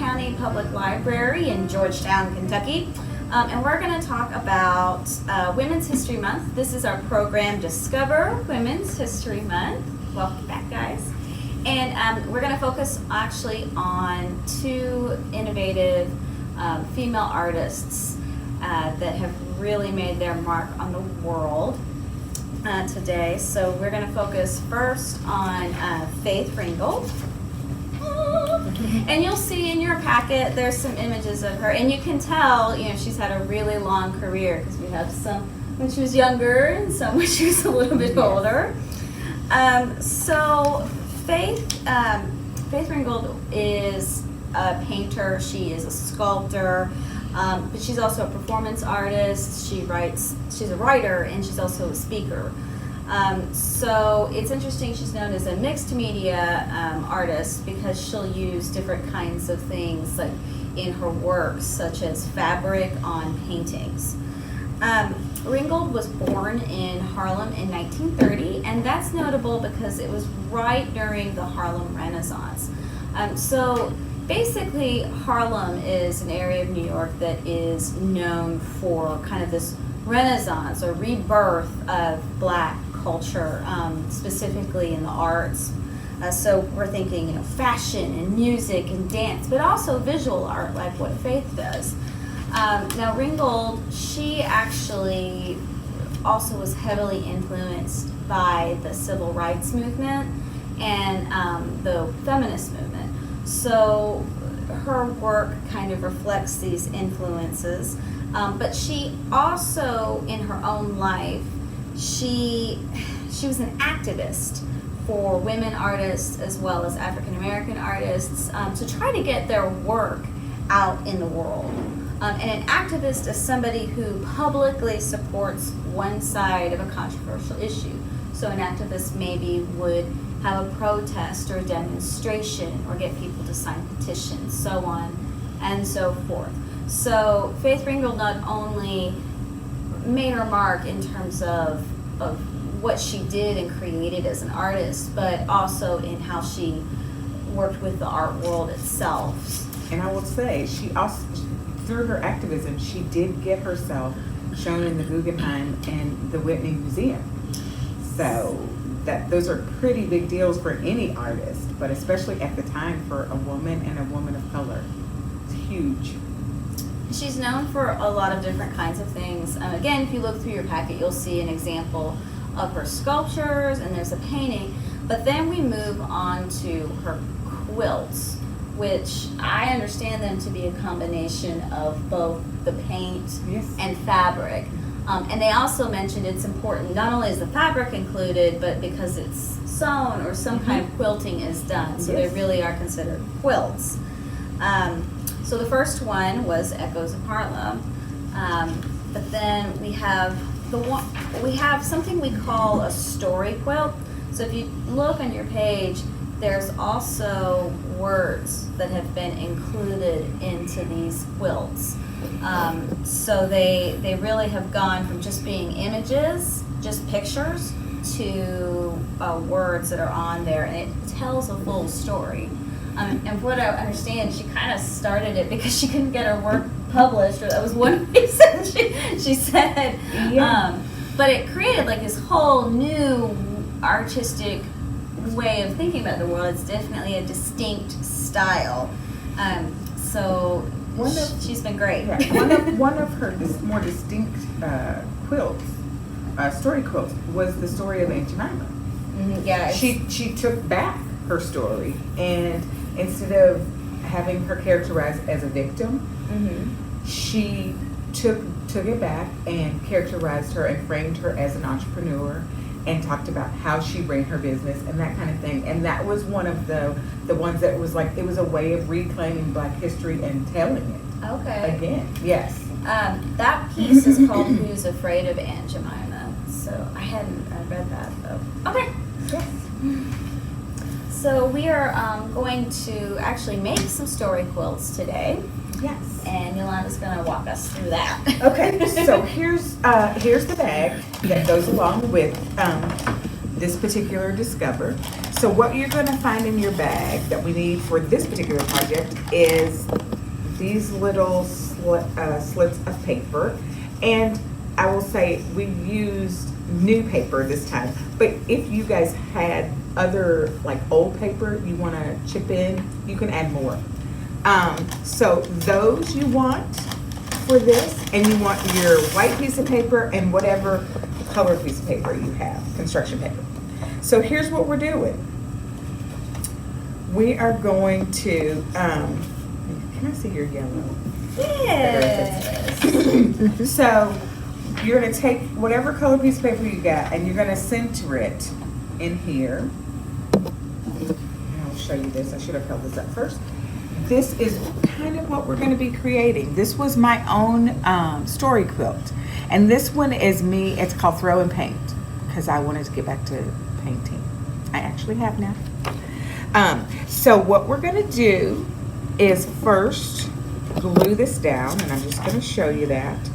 County Public Library in Georgetown, Kentucky. And we're going to talk about Women's History Month. This is our program, Discover Women's History Month. Welcome back, guys. And we're going to focus actually on two innovative female artists that have really made their mark on the world today. So we're going to focus first on Faith Ringgold. And you'll see in your packet there's some images of her, and you can tell, you know, she's had a really long career because we have some when she was younger and some when she was a little bit older. So Faith Ringgold is a painter. She is a sculptor, but she's also a performance artist. She's a writer, and she's also a speaker. So it's interesting, she's known as a mixed media artist because she'll use different kinds of things like in her works, such as fabric on paintings. Ringgold was born in Harlem in 1930, and that's notable because it was right during the Harlem Renaissance. So basically, Harlem is an area of New York that is known for kind of this renaissance or rebirth of Black culture, specifically in the arts. So we're thinking, you know, fashion and music and dance, but also visual art, like what Faith does. Now, Ringgold, she actually also was heavily influenced by the civil rights movement and the feminist movement. So her work kind of reflects these influences, but she also, in her own life, she was an activist for women artists as well as African American artists to try to get their work out in the world. And an activist is somebody who publicly supports one side of a controversial issue. So an activist maybe would have a protest or a demonstration or get people to sign petitions, so on and so forth. So Faith Ringgold not only made her mark in terms of what she did and created as an artist, but also in how she worked with the art world itself. And I will say, she also, through her activism, she did get herself shown in the Guggenheim and the Whitney Museum. So those are pretty big deals for any artist, but especially at the time for a woman and a woman of color. It's huge. She's known for a lot of different kinds of things. Again, if you look through your packet, you'll see an example of her sculptures, and there's a painting. But then we move on to her quilts, which I understand them to be a combination of both the paint and fabric. And they also mentioned it's important, not only is the fabric included, but because it's sewn or some kind of quilting is done. So they really are considered quilts. So the first one was Echoes of Harlem, but then we have something we call a story quilt. So if you look on your page, there's also words that have been included into these quilts. So they really have gone from just being images, just pictures, to words that are on there, and it tells a full story. And what I understand, she kind of started it because she couldn't get her work published, or that was one reason she said. Yeah. But it created like this whole new artistic way of thinking about the world. It's definitely a distinct style. So she's been great. Right. One of her more distinct quilts, story quilts, was the story of Aunt Jemima. Mm-hmm. Yeah. She took back her story, and instead of having her characterized as a victim, she took it back and characterized her and framed her as an entrepreneur and talked about how she ran her business and that kind of thing. And that was one of the ones that was like, it was a way of reclaiming Black history and telling it. Okay. Again, yes. That piece is called Who's Afraid of Aunt Jemima. So I hadn't read that though. Okay. Yes. So we are going to actually make some story quilts today. Yes. And Yolanda's going to walk us through that. Okay, so here's the bag that goes along with this particular Discover. So what you're going to find in your bag that we need for this particular project is these little slits of paper. And I will say we used new paper this time, but if you guys had other like old paper you want to chip in, you can add more. So those you want for this, and you want your white piece of paper and whatever color piece of paper you have, construction paper. So here's what we're doing. We are going to, can I see your yellow? Yes. So you're going to take whatever color piece of paper you got, and you're going to center it in here. I'll show you this. I should have held this up first. This is kind of what we're going to be creating. This was my own story quilt. And this one is me. It's called Throw and Paint, because I wanted to get back to painting. I actually have now. So what we're going to do is first glue this down, and I'm just going to show you that.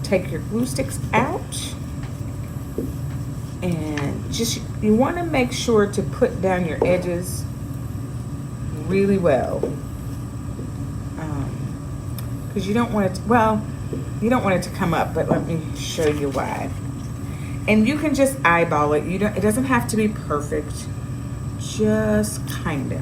Take your glue sticks out, and just, you want to make sure to put down your edges really well, because you don't want it to, well, you don't want it to come up, but let me show you why. And you can just eyeball it. It doesn't have to be perfect, just kind of.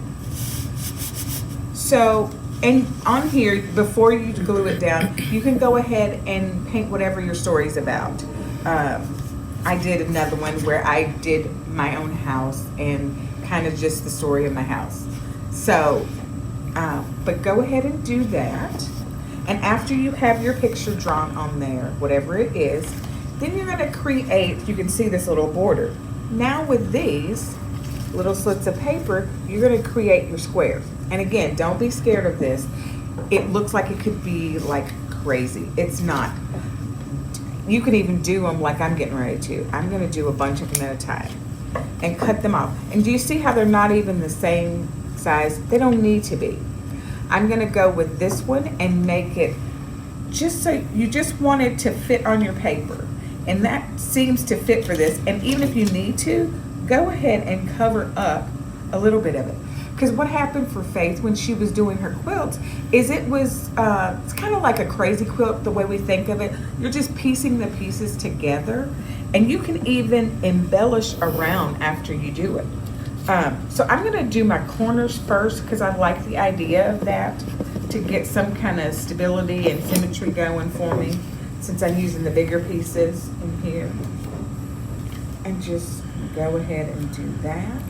So, and on here, before you glue it down, you can go ahead and paint whatever your story's about. I did another one where I did my own house and kind of just the story of my house. So, but go ahead and do that. And after you have your picture drawn on there, whatever it is, then you're going to create, you can see this little border. Now with these little slits of paper, you're going to create your squares. And again, don't be scared of this. It looks like it could be like crazy. It's not. You can even do them like I'm getting ready to. I'm going to do a bunch of them at a time and cut them off. And do you see how they're not even the same size? They don't need to be. I'm going to go with this one and make it just so you just want it to fit on your paper. And that seems to fit for this. And even if you need to, go ahead and cover up a little bit of it. Because what happened for Faith when she was doing her quilt is it was, it's kind of like a crazy quilt the way we think of it. You're just piecing the pieces together, and you can even embellish around after you do it. So I'm going to do my corners first because I like the idea of that to get some kind of stability and symmetry going for me, since I'm using the bigger pieces in here. And just go ahead and do that.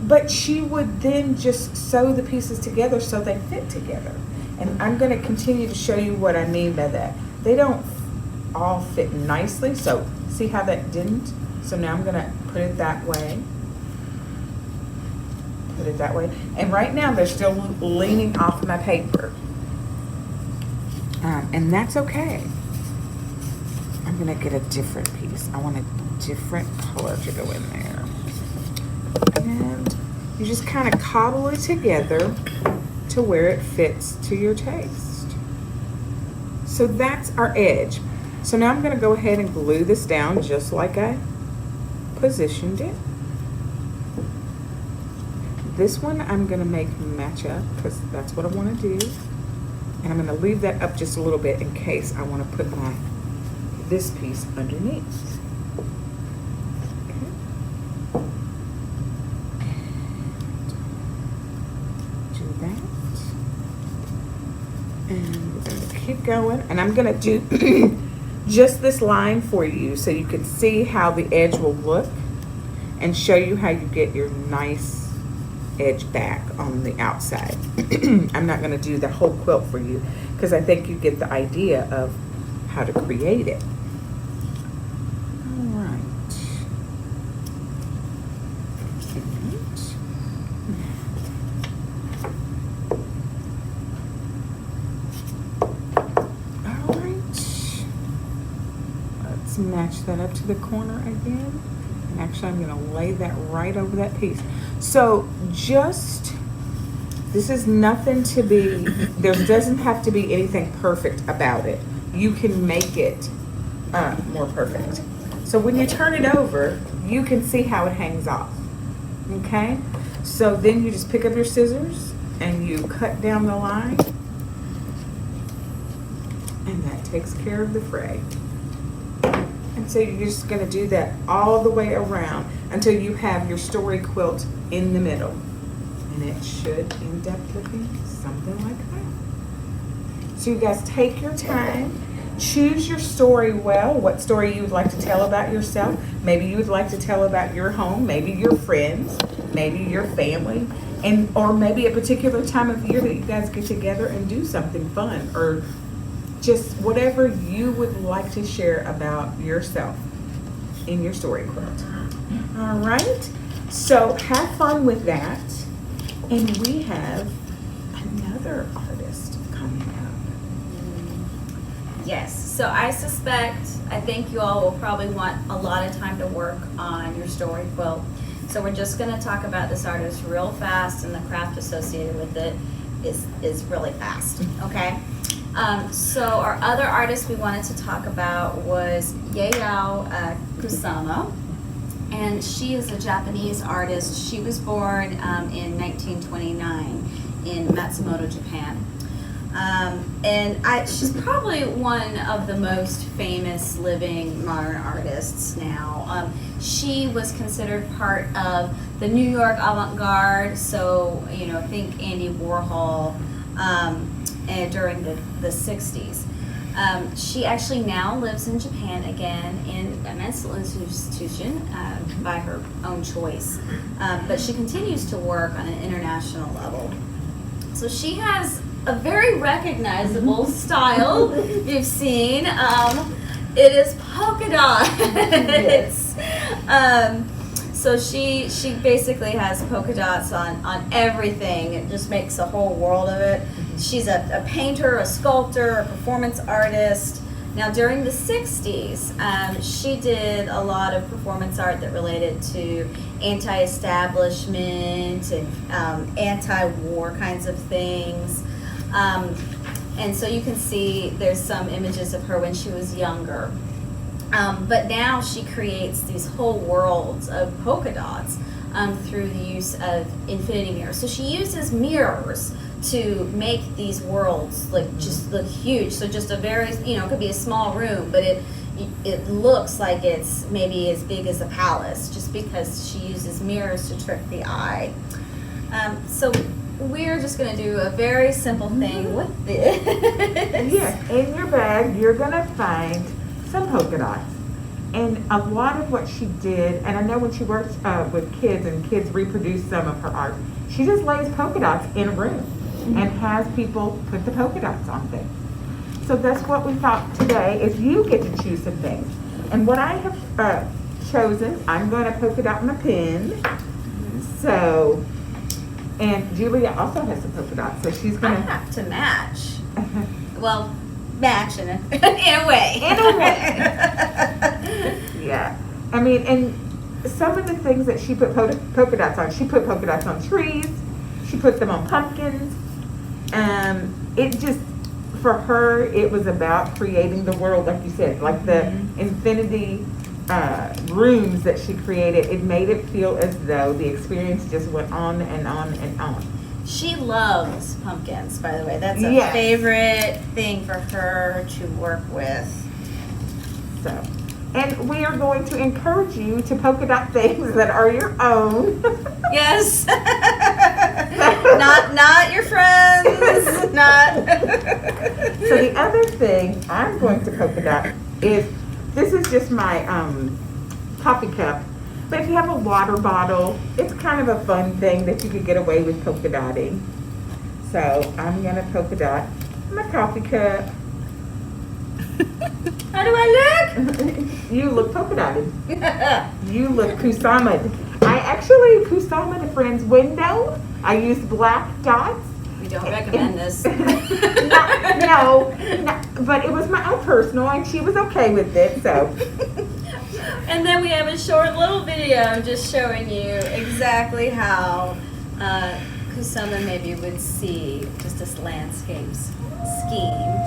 But she would then just sew the pieces together so they fit together. And I'm going to continue to show you what I mean by that. They don't all fit nicely, so see how that didn't? So now I'm going to put it that way. Put it that way. And right now they're still leaning off my paper. And that's okay. I'm going to get a different piece. I want a different color to go in there. And you just kind of cobble it together to where it fits to your taste. So that's our edge. So now I'm going to go ahead and glue this down just like I positioned it. This one I'm going to make match up because that's what I want to do. And I'm going to leave that up just a little bit in case I want to put this piece underneath. And we're going to keep going, and I'm going to do just this line for you so you can see how the edge will look and show you how you get your nice edge back on the outside. I'm not going to do the whole quilt for you because I think you get the idea of how to create it. All right. Match that up to the corner again. And actually I'm going to lay that right over that piece. So just, this is nothing to be, there doesn't have to be anything perfect about it. You can make it more perfect. So when you turn it over, you can see how it hangs off. Okay? So then you just pick up your scissors and you cut down the line, and that takes care of the fray. And so you're just going to do that all the way around until you have your story quilt in the middle. And it should end up looking something like that. So you guys take your time, choose your story well, what story you would like to tell about yourself. Maybe you would like to tell about your home, maybe your friends, maybe your family, or maybe a particular time of year that you guys get together and do something fun, or just whatever you would like to share about yourself in your story quilt. All right, so have fun with that. And we have another artist coming up. Yes, so I think you all will probably want a lot of time to work on your story quilt. So we're just going to talk about this artist real fast, and the craft associated with it is really fast, okay? So our other artist we wanted to talk about was Yayo Kusamo, and she is a Japanese artist. She was born in 1929 in Matsumoto, Japan. And she's probably one of the most famous living modern artists now. She was considered part of the New York avant-garde, so think Andy Warhol during the 60s. She actually now lives in Japan again in a mental institution by her own choice, but she continues to work on an international level. So she has a very recognizable style you've seen. It is polka dot. Yes. So she basically has polka dots on everything. It just makes a whole world of it. She's a painter, a sculptor, a performance artist. Now during the 60s, she did a lot of performance art that related to anti-establishment and anti-war kinds of things. And so you can see there's some images of her when she was younger. But now she creates these whole worlds of polka dots through the use of infinity mirrors. So she uses mirrors to make these worlds just look huge. So just a very, it could be a small room, but it looks like it's maybe as big as a palace, just because she uses mirrors to trick the eye. So we're just going to do a very simple thing with this. Yes, in your bag, you're going to find some polka dots. And a lot of what she did, and I know when she works with kids and kids reproduce some of her art, she just lays polka dots in a room and has people put the polka dots on things. So that's what we thought today, is you get to choose some things. And what I have chosen, I'm going to polka dot my pen. So, and Julia also has some polka dots, so she's going I have to match. Well, match in a way. In a way. Yeah. I mean, and some of the things that she put polka dots on, she put polka dots on trees, she put them on pumpkins. It just, for her, it was about creating the world, like you said, like the infinity rooms that she created. It made it feel as though the experience just went on and on and on. She loves pumpkins, by the way. That's a favorite thing for her to work with. So, and we are going to encourage you to polka dot things that are your own. Yes. not your friends. Not. So the other thing I'm going to polka dot is, this is just my coffee cup. But if you have a water bottle, it's kind of a fun thing that you could get away with polka dotting. So I'm going to polka dot my coffee cup. How do I look? You look polka dotted. You look Kusama. I actually Kusama the friend's window. I used black dots. We don't recommend this. No, but it was my own personal, and she was okay with it, so. And then we have a short little video just showing you exactly how Kusama maybe would see just this landscape scheme.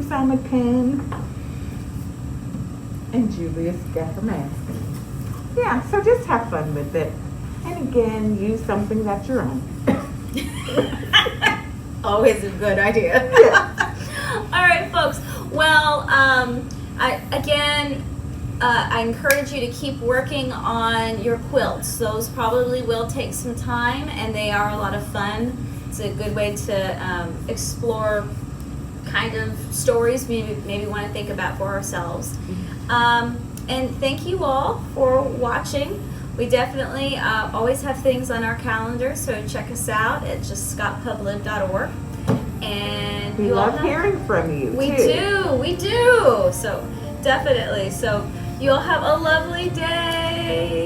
Kusama pen. And Julia's got her mask. Yeah, so just have fun with it. And again, use something that's your own. Always a good idea. Yeah. All right, folks. Well, I encourage you to keep working on your quilts. Those probably will take some time, and they are a lot of fun. It's a good way to explore kind of stories maybe want to think about for ourselves. And thank you all for watching. We definitely always have things on our calendar, so check us out at justscottpublib.org. And We love hearing from you. We too. do. So definitely. So you all have a lovely day.